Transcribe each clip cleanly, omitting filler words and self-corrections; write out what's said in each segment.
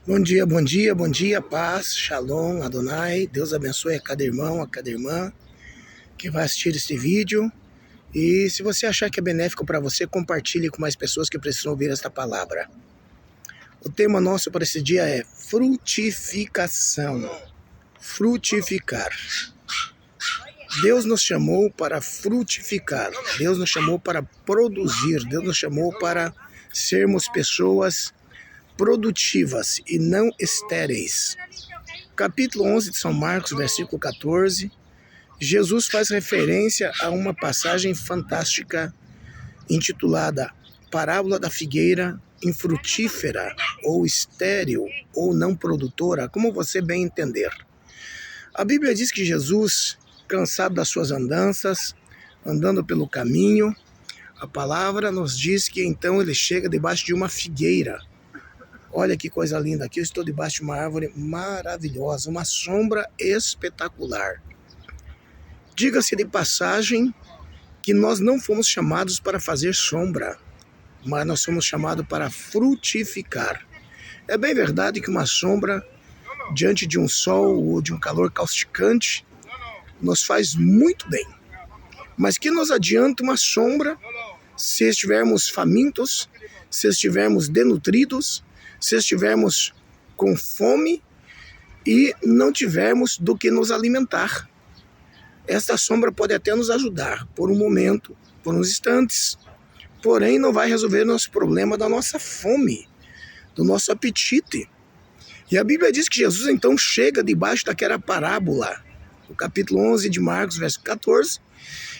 Bom dia, bom dia, bom dia, paz, shalom, Adonai, Deus abençoe a cada irmão, a cada irmã que vai assistir este vídeo. E se você achar que é benéfico para você, compartilhe com mais pessoas que precisam ouvir esta palavra. O tema nosso para esse dia é frutificação, frutificar. Deus nos chamou para frutificar, Deus nos chamou para produzir, Deus nos chamou para sermos pessoas produtivas e não estéreis. Capítulo 11 de São Marcos, versículo 14, Jesus faz referência a uma passagem fantástica intitulada Parábola da Figueira Infrutífera, ou estéril, ou não produtora, como você bem entender. A Bíblia diz que Jesus, cansado das suas andanças, andando pelo caminho, a palavra nos diz que então ele chega debaixo de uma figueira. Olha que coisa linda, aqui eu estou debaixo de uma árvore maravilhosa, uma sombra espetacular. Diga-se de passagem que nós não fomos chamados para fazer sombra, mas nós somos chamados para frutificar. É bem verdade que uma sombra, diante de um sol ou de um calor causticante, nos faz muito bem. Mas que nos adianta uma sombra se estivermos famintos, se estivermos desnutridos, se estivermos com fome e não tivermos do que nos alimentar. Esta sombra pode até nos ajudar por um momento, por uns instantes, porém não vai resolver nosso problema da nossa fome, do nosso apetite. E a Bíblia diz que Jesus então chega debaixo daquela parábola, no capítulo 11 de Marcos, verso 14,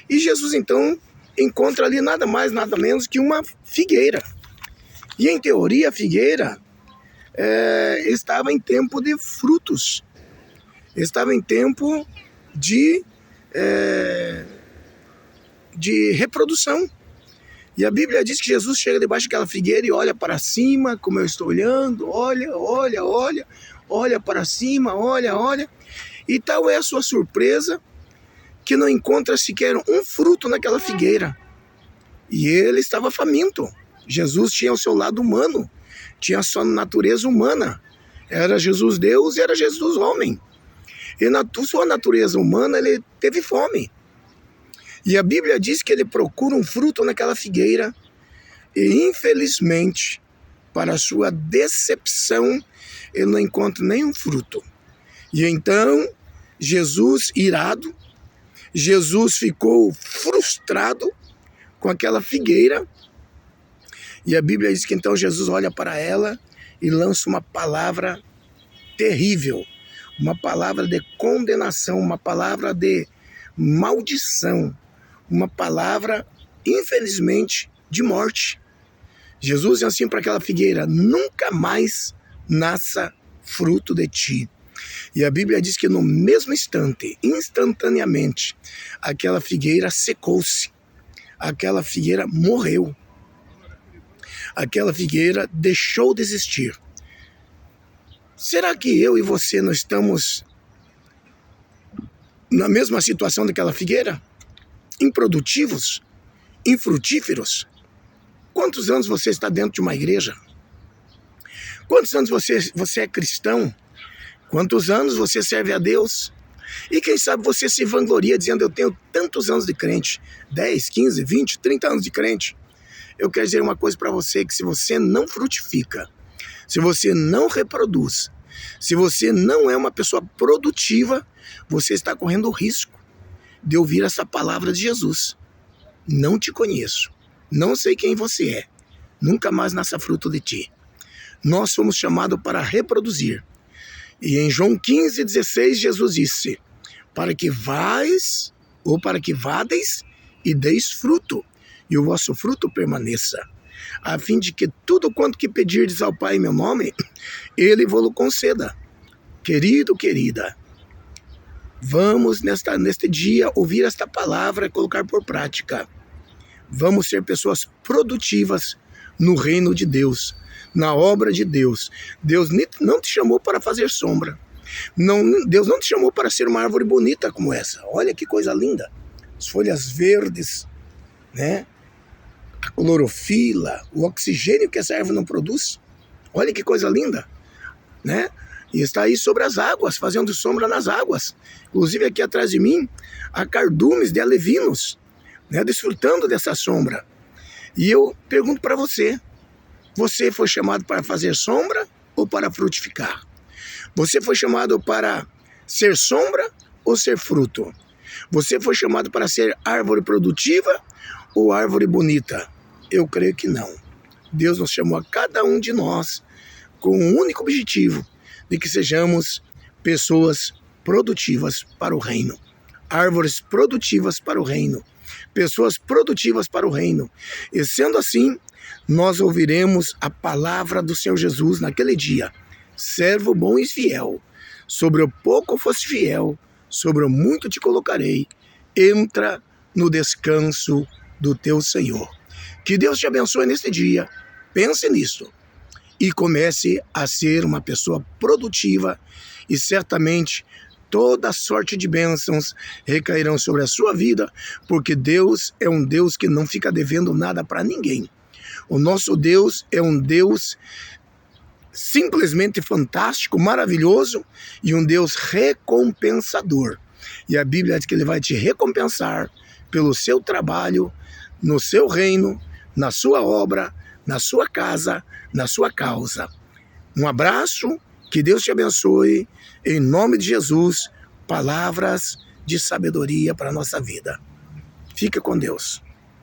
e Jesus então encontra ali nada mais, nada menos que uma figueira. E em teoria a figueira estava em tempo de frutos, estava em tempo de reprodução. E a Bíblia diz que Jesus chega debaixo daquela figueira e olha para cima, como eu estou olhando, olha para cima, olha, e tal é a sua surpresa que não encontra sequer um fruto naquela figueira. E ele estava faminto. Jesus tinha o seu lado humano, tinha a sua natureza humana. Era Jesus Deus e era Jesus homem. E na sua natureza humana ele teve fome. E a Bíblia diz que ele procura um fruto naquela figueira e infelizmente, para sua decepção, ele não encontra nenhum fruto. E então, Jesus, irado, Jesus ficou frustrado com aquela figueira. E a Bíblia diz que então Jesus olha para ela e lança uma palavra terrível, uma palavra de condenação, uma palavra de maldição, uma palavra, infelizmente, de morte. Jesus diz assim para aquela figueira: nunca mais nasça fruto de ti. E a Bíblia diz que no mesmo instante, instantaneamente, aquela figueira secou-se, aquela figueira morreu. Aquela figueira deixou de existir. Será que eu e você não estamos na mesma situação daquela figueira? Improdutivos? Infrutíferos? Quantos anos você está dentro de uma igreja? Quantos anos você é cristão? Quantos anos você serve a Deus? E quem sabe você se vangloria dizendo: eu tenho tantos anos de crente, 10, 15, 20, 30 anos de crente. Eu quero dizer uma coisa para você, que se você não frutifica, se você não reproduz, se você não é uma pessoa produtiva, você está correndo o risco de ouvir essa palavra de Jesus. Não te conheço, não sei quem você é, nunca mais nasça fruto de ti. Nós fomos chamados para reproduzir. E em João 15,16, Jesus disse: para que vais, ou para que vades e deis fruto, e o vosso fruto permaneça, a fim de que tudo quanto que pedirdes ao Pai em meu nome, Ele vos conceda. Querido, querida, vamos neste dia ouvir esta palavra e colocar por prática. Vamos ser pessoas produtivas no reino de Deus, na obra de Deus. Deus não te chamou para fazer sombra. Deus não te chamou para ser uma árvore bonita como essa. Olha que coisa linda. As folhas verdes, né? A clorofila, o oxigênio que essa árvore não produz. Olha que coisa linda. né? E está aí sobre as águas, fazendo sombra nas águas. Inclusive aqui atrás de mim, há cardumes de alevinos, né? Desfrutando dessa sombra. E eu pergunto para você, você foi chamado para fazer sombra ou para frutificar? Você foi chamado para ser sombra ou ser fruto? Você foi chamado para ser árvore produtiva ou árvore bonita? Eu creio que não. Deus nos chamou a cada um de nós com um único objetivo, de que sejamos pessoas produtivas para o reino. Árvores produtivas para o reino. Pessoas produtivas para o reino. E sendo assim, nós ouviremos a palavra do Senhor Jesus naquele dia. Servo bom e fiel, sobre o pouco foste fiel, sobre o muito te colocarei. Entra no descanso do teu Senhor. Que Deus te abençoe neste dia. Pense nisso e comece a ser uma pessoa produtiva, e certamente toda sorte de bênçãos recairão sobre a sua vida, porque Deus é um Deus que não fica devendo nada para ninguém. O nosso Deus é um Deus simplesmente fantástico, maravilhoso, e um Deus recompensador. E a Bíblia diz que Ele vai te recompensar pelo seu trabalho, no seu reino, na sua obra, na sua casa, na sua causa. Um abraço, que Deus te abençoe, em nome de Jesus, palavras de sabedoria para a nossa vida. Fica com Deus.